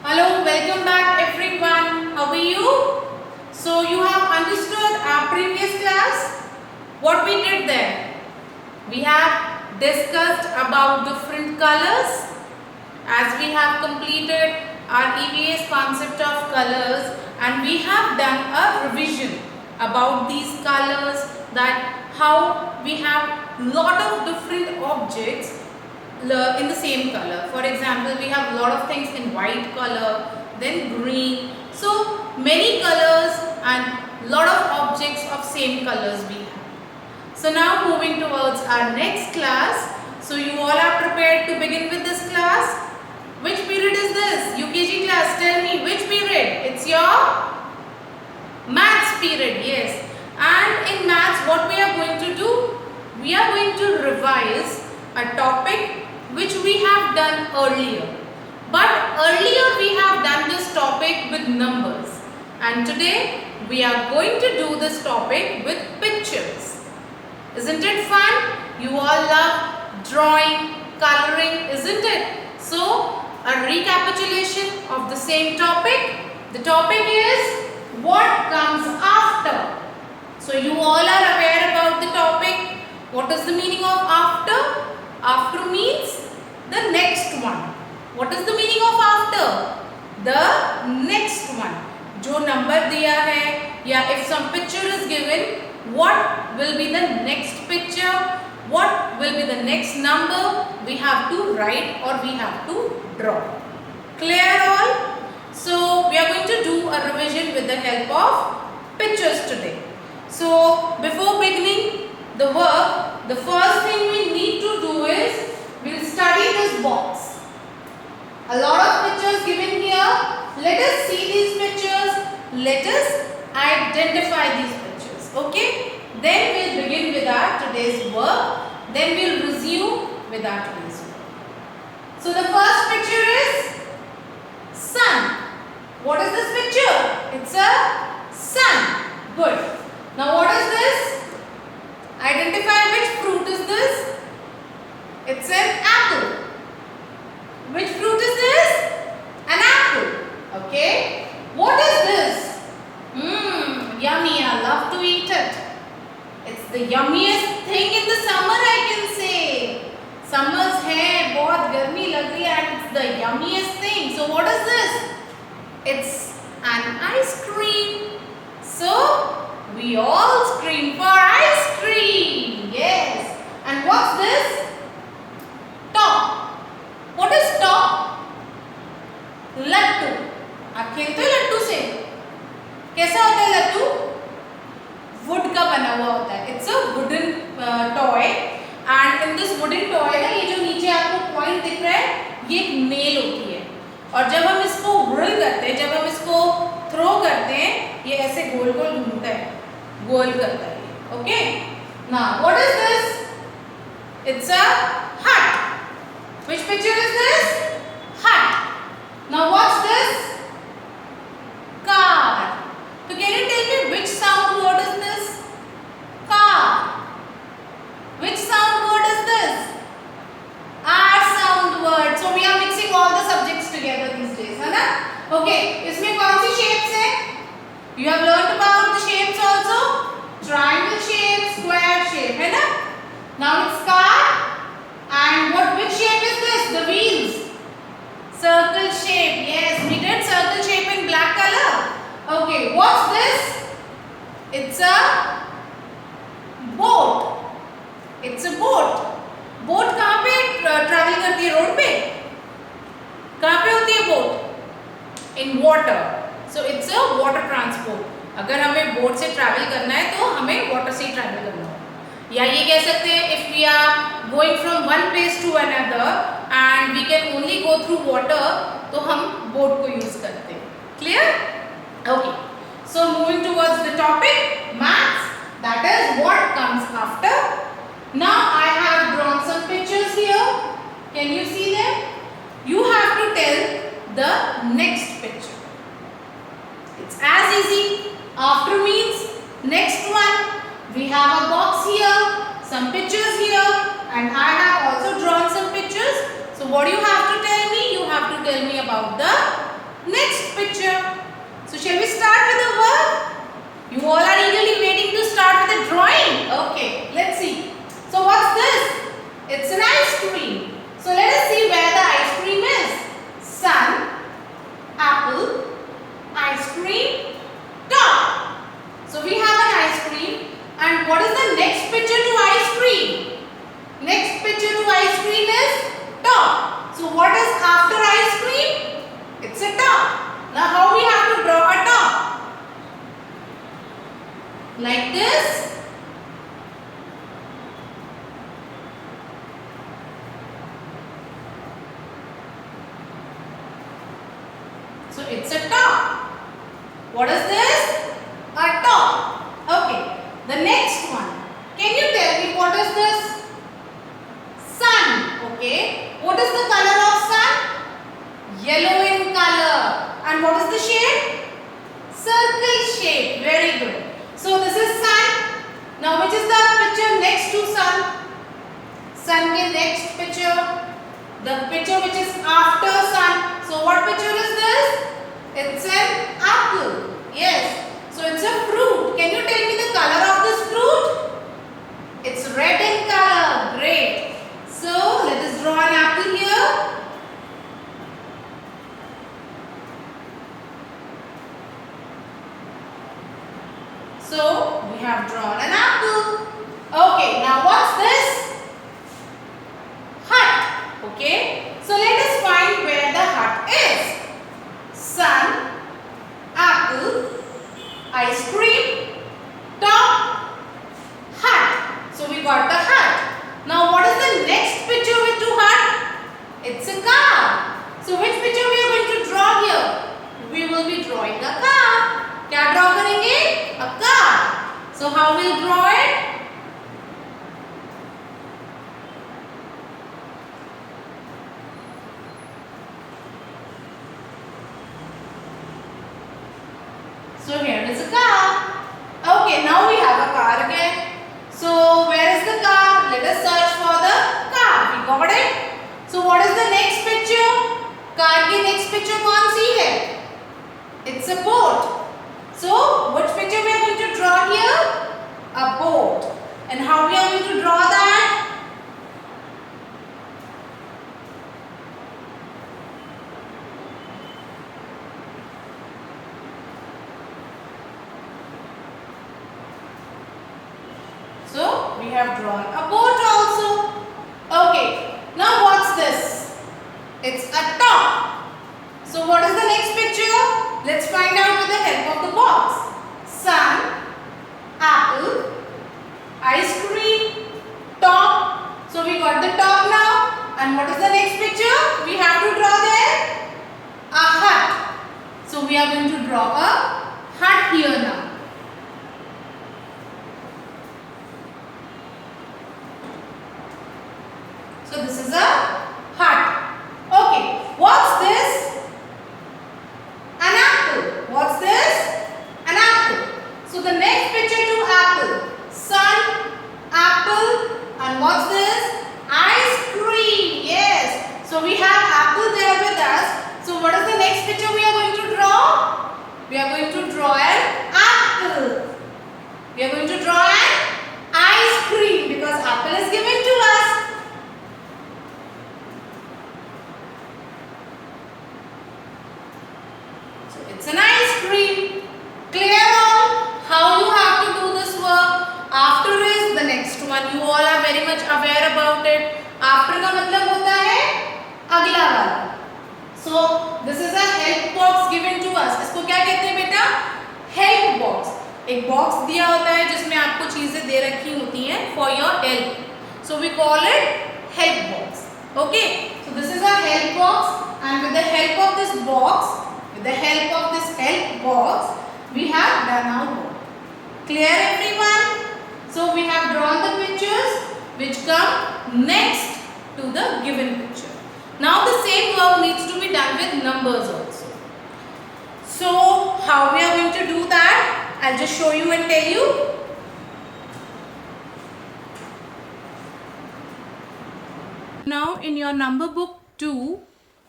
Hello, welcome back everyone. How are you? So you have understood our previous class? What we did there? We have discussed about different colors as we have completed our EVS concept of colors, and we have done a revision about these colors, that how we have lot of different objects in the same color. For example, we have a lot of things in white color, then green. So many colors and lot of objects of same colors we have. So now moving towards our next class. So you all are prepared to begin with this class? Which period is this? UKG class, tell me which period? It's your maths period, yes. And in maths what we are going to do? We are going to revise a topic which we have done earlier. But earlier we have done this topic with numbers, and today we are going to do this topic with pictures. Isn't it fun? You all love drawing, coloring, isn't it? So a recapitulation of the same topic. The topic is what comes after. So you all are aware about the topic. What is the meaning of after? After means the next one. What is the meaning of after? The next one. जो number दिया है, या if some picture is given, what will be the next picture? What will be the next number? We have to write or we have to draw. Clear all? So we are going to do a revision with the help of pictures today. So before beginning the work, the first thing we need to do is we'll study this box. A lot of pictures given here. Let us see these pictures. Let us identify these pictures. Okay? Then we'll begin with our today's work. Then we'll resume with our today's work. So the first picture is sun. What is this picture? It's a sun. Good. Now what is this? Identify which fruit is this? It's an apple. Which fruit is this? An apple. Okay. What is this? Yummy. I love to eat it. It's the yummiest thing in the summer, I can say. Summers hai, बहुत गर्मी लग रही है, and it's the yummiest thing. So what is this? It's an ice cream. So we all scream for ice cream. Yes. And what's this? Top. What is top? लट्टू. आप खेलते हो लट्टू से? कैसा होता है लट्टू? वुड का बना हुआ होता है. It's a wooden toy. And in this wooden toy ना, ये जो नीचे आपको पॉइंट दिख रहा है, ये एक नेल होती है. और जब हम इसको व्रिल करते हैं, जब हम इसको थ्रो करते हैं, ये ऐसे गोल गोल घूमता है, गोल करता है. Okay. Now what is this? It's a hut. Which picture is this? Hut. Now what's this? Car. So can you tell me which sound word is this? Car. Which sound word is this? R sound word. So we are mixing all the subjects together these days, है ना? Okay. इसमें कौन सी shapes है? You have learned about the shapes also. Triangle shape, square shape, है ना? Now it's car. And which shape is this? The wheels. Circle shape. Yes, we did circle shape in black color. Okay, what's this? It's a boat. It's a boat. Boat कहाँ पे travel करती है? Road पे. कहाँ पे होती है boat? In water. So it's a water transport. अगर हमें बोट से ट्रैवल करना है तो हमें वाटर से ही ट्रैवल करना होगा. या ये कह सकते हैं if we are going from one place to another and we can only go through water, तो हम बोट को यूज करते हैं. Clear? Okay. So moving towards the topic, maths. That is what comes after. Now I have drawn some pictures here. Can you see them? You have to tell the next picture. It's as easy. After means next one. We have a box here, some pictures here, and I have also drawn some pictures. So what do you have to tell me? You have to tell me about the So shall we start with the work? You all are eagerly waiting to start with the drawing. Okay, let's see. So what's this? It's an ice cream. So let us see where the ice cream is. Sun, apple, ice cream, top. So we have an ice cream. And what is the next picture to ice cream? Next picture to ice cream is top. So what is after ice cream? It's a top. Now how we have to draw a top? Like this. So it's a top. What is this? A top. Okay. The next one. Can you tell me what is this? Sun. Okay. What is the color of sun? Yellow in color. And what is the shape? Circle shape. Very good. So this is sun. Now which is the picture next to sun? Sun ke next picture. The picture which is after sun. So what picture is this? It's an apple. Yes. So it's a fruit. Can you tell me the color of this fruit? It's red in color. Great. So let us draw an apple here. So we have drawn an apple. Okay, now what's this? Hut. Okay. So let us find where the hut is. Sun, apple, ice cream, top, hut. So we got the hut. Now what is the next picture with to hut? It's a car. So which picture we are going to draw here? We will be drawing a car. क्या draw करेंगे? A car. So how we'll draw it? So here is a car. Okay, now we have a car again. So where is the car? Let us search for the car. We got it. So what is the next picture? Car की next picture कौन सी है? It's a boat. So which picture we are going to draw here? A boat. And how we are going to draw that? So we have drawn a boat also. Okay. Now what's this? It's a top. So what is the next picture? Let's find out with the help of the box. Sun, apple, ice cream, top. So we got the top now. And what is the next picture? We have to draw there a hut. So we are going to draw a hut here now. So this is a hut. Okay. What's this? An apple. What's this? An apple. So the next picture to apple. Sun, apple, and what's this? Ice cream. Yes. So we have apple there with us. So what is the next picture we are going to draw? We are going to draw an apple. We are going to draw an ice cream because apple is given to us. It's an ice cream. Clear all how you have to do this work. After is the next one. You all are very much aware about it. After का मतलब होता है अगला वाला. So this is a help box given to us. इसको क्या कहते हैं बेटा? Help box. एक box दिया होता है जिसमें आपको चीजें दे रखी होती हैं for your help. So we call it help box. Okay. So this is a help box, and with the help of this box. With the help of this help box, we have done our work. Clear everyone? So we have drawn the pictures which come next to the given picture. Now the same work needs to be done with numbers also. So how we are going to do that? I'll just show you and tell you. Now in your number book 2,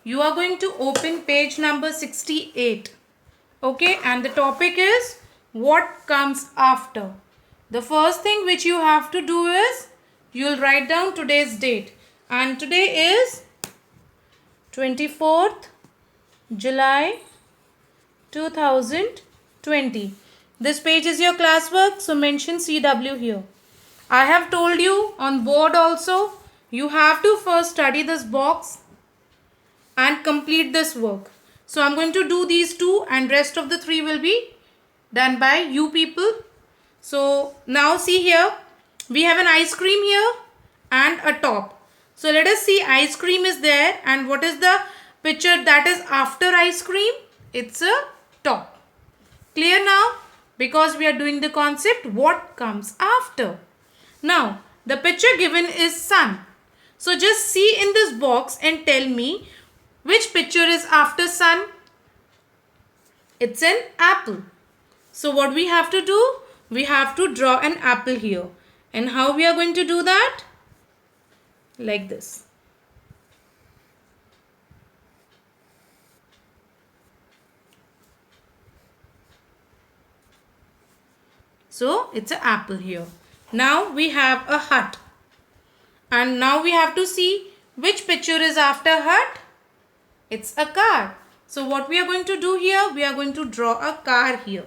you are going to open page number 68. Okay, and the topic is what comes after. The first thing which you have to do is you'll write down today's date, and today is 24th July 2020. This page is your classwork, so mention CW here. I have told you on board also, you have to first study this box and complete this work. So I'm going to do these two and rest of the three will be done by you people. So now see here, we have an ice cream here and a top. So let us see, ice cream is there, and what is the picture that is after ice cream? It's a top. Clear now? Because we are doing the concept what comes after. Now the picture given is sun. So just see in this box and tell me which picture is after sun. It's an apple. So what we have to do? We have to draw an apple here. And how we are going to do that? Like this. So it's an apple here. Now we have a hut. And now we have to see which picture is after hut. It's a car. So what we are going to do here? We are going to draw a car here.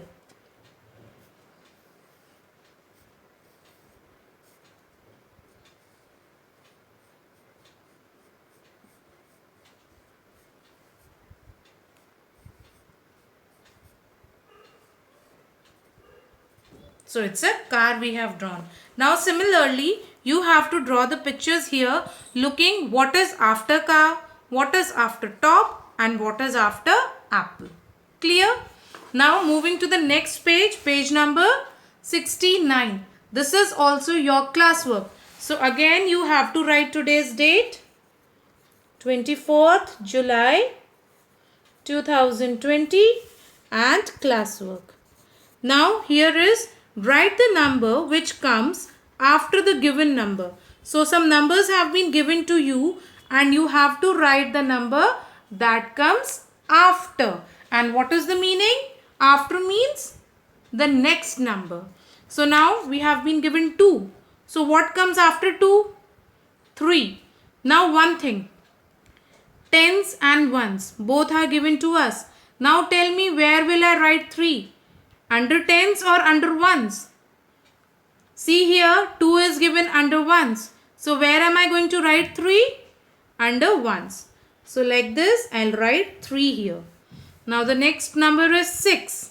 So it's a car we have drawn. Now similarly, you have to draw the pictures here looking what is after car, what is after top, and what is after apple. Clear? Now moving to the next page, page number 69. This is also your classwork. So again you have to write today's date, 24th July 2020, and classwork. Now here is write the number which comes after the given number. So some numbers have been given to you and you have to write the number that comes after. And what is the meaning? After means the next number. So now we have been given 2. So what comes after 2? 3. Now one thing. Tens and ones both are given to us. Now tell me, where will I write 3? Under tens or under ones? See here, 2 is given under ones. So where am I going to write 3? Under ones. So like this, I'll write 3 here. Now the next number is 6.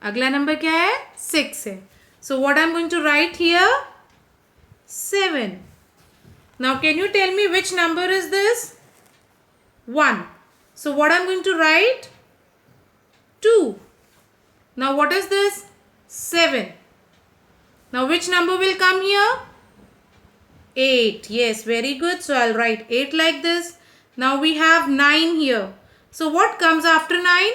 अगला number क्या है? 6 है. So what I'm going to write here? 7. Now can you tell me which number is this? 1. So what I'm going to write? 2. Now what is this? 7. Now which number will come here? 8. Yes, very good. So I'll write 8 like this. Now we have 9 here. So what comes after 9?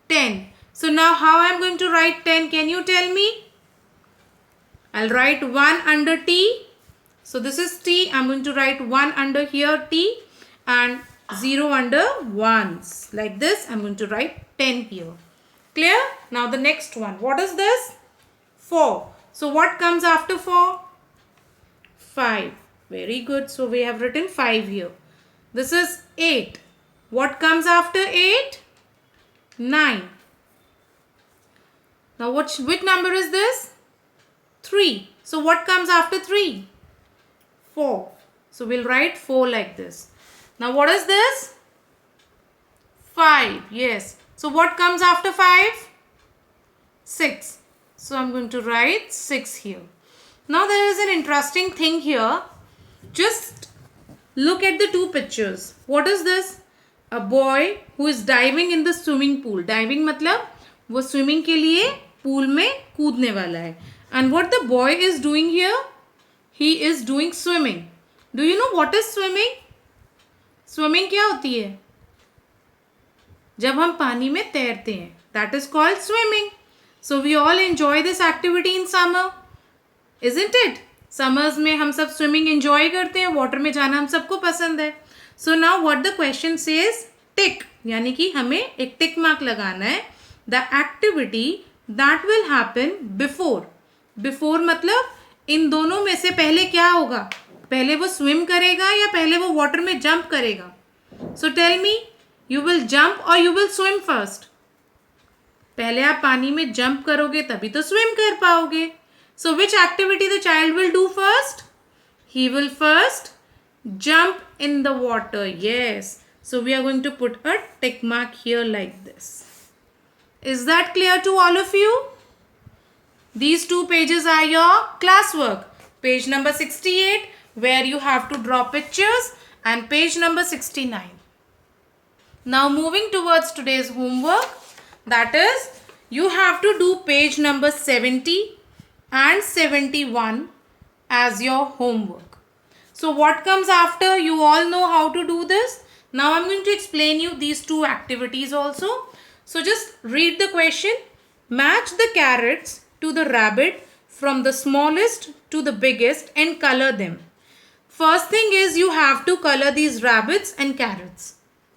10. So now how I'm going to write 10? Can you tell me? I'll write 1 under T. So this is T. I'm going to write 1 under here T and 0 under ones. Like this, I'm going to write 10 here. Clear? Now the next one. What is this? 4. So what comes after 4? 5. Very good. So we have written 5 here. This is 8. What comes after 8? 9. Now which number is this? 3. So what comes after 3? 4. So we'll write 4 like this. Now what is this? 5. Yes. So what comes after 5? 6. So I'm going to write 6 here. Now there is an interesting thing here. Just look at the two pictures. What is this? A boy who is diving in the swimming pool. Diving मतलब वो swimming के लिए pool में कूदने वाला है. And what the boy is doing here? He is doing swimming. Do you know what is swimming? Swimming क्या होती है? जब हम पानी में तैरते हैं. That is called swimming. So we all enjoy this activity in summer. Isn't it? Summers में हम सब swimming enjoy करते हैं. Water में जाना हम सबको पसंद है. So now what the question says? टिक, यानी कि हमें एक टिक मार्क लगाना है. The activity that will happen before. Before मतलब इन दोनों में से पहले क्या होगा, पहले वो स्विम करेगा या पहले वो वाटर में जंप करेगा. So tell me, you will jump और यू विल स्विम फर्स्ट. पहले आप पानी में जंप करोगे तभी तो स्विम कर पाओगे. So which activity the child will do first? He will first jump in the water. Yes. So we are going to put a tick mark here like this. Is that clear to all of you? These two pages are your classwork. Page number 68 where you have to draw pictures and page number 69. Now moving towards today's homework, that is you have to do page number 70 and 71 as your homework. So what comes after? You all know how to do this. Now I'm going to explain you these two activities also. So just read the question. Match the carrots to the rabbit from the smallest to the biggest and color them. First thing is you have to color these rabbits and carrots.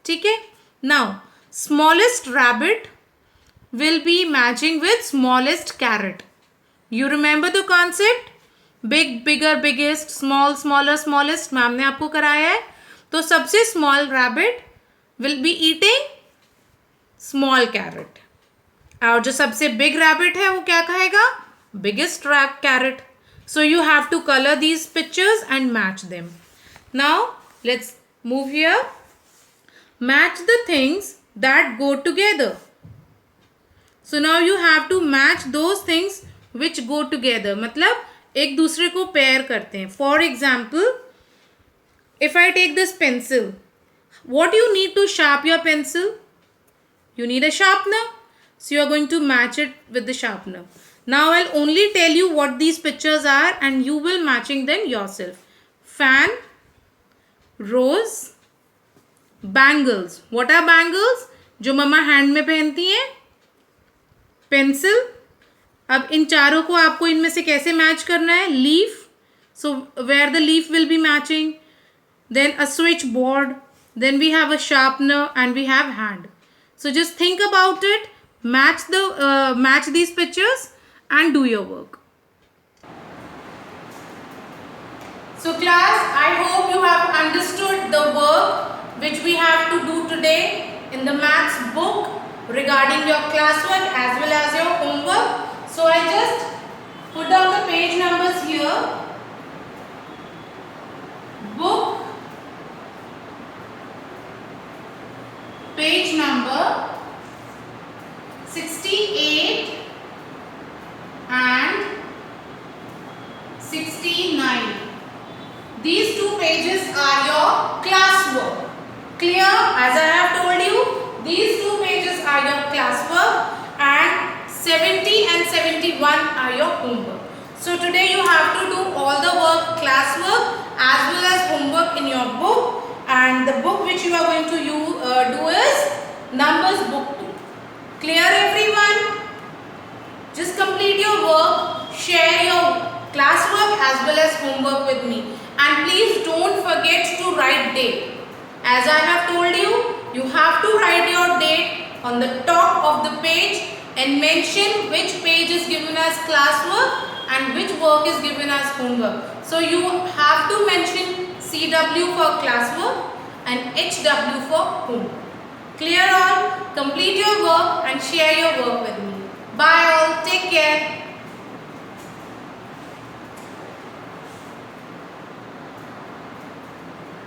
Okay? Now smallest rabbit will be matching with smallest carrot. You remember the concept? Big bigger biggest, small smaller smallest. Ma'am ने आपको कराया है. तो सबसे small rabbit will be eating small carrot और जो सबसे big rabbit है वो क्या खाएगा? Biggest carrot. So you have to colour these pictures and match them. Now let's move here. Match the things that go together. So now you have to match those things which go together. मतलब एक दूसरे को pair करते हैं. For example, if I take this pencil, what you need to sharp your pencil? You need a sharpener. So you are going to match it with the sharpener. Now I'll only tell you what these pictures are and you will matching them yourself. Fan, rose, bangles. What are bangles? जो मम्मा hand में पहनती हैं. Pencil. अब इन चारों को आपको इनमें से कैसे मैच करना है? Leaf. So where the leaf will be matching. Then a switchboard. Then we have a sharpener and we have hand. So just think about it, match these pictures and do your work. So class, I hope you have understood the work which we have to do today in the maths book regarding your classwork as well as your homework. So I just put down the page numbers here. Book page number 68 and 69. These two pages are your classwork. Clear? As I have told you, these two pages are your classwork and 70 and 71 are your homework. So today you have to do all the work, classwork as well as homework in your book. And the book which you are going to do is Numbers book 2. Clear everyone? Just complete your work, share your classwork as well as homework with me. And please don't forget to write date. As I have told you, you have to write your date on the top of the page and mention which page is given as classwork and which work is given as homework. So you have to mention CW for classwork and HW for homework. Clear all? Complete your work and share your work with me. Bye all. Take care.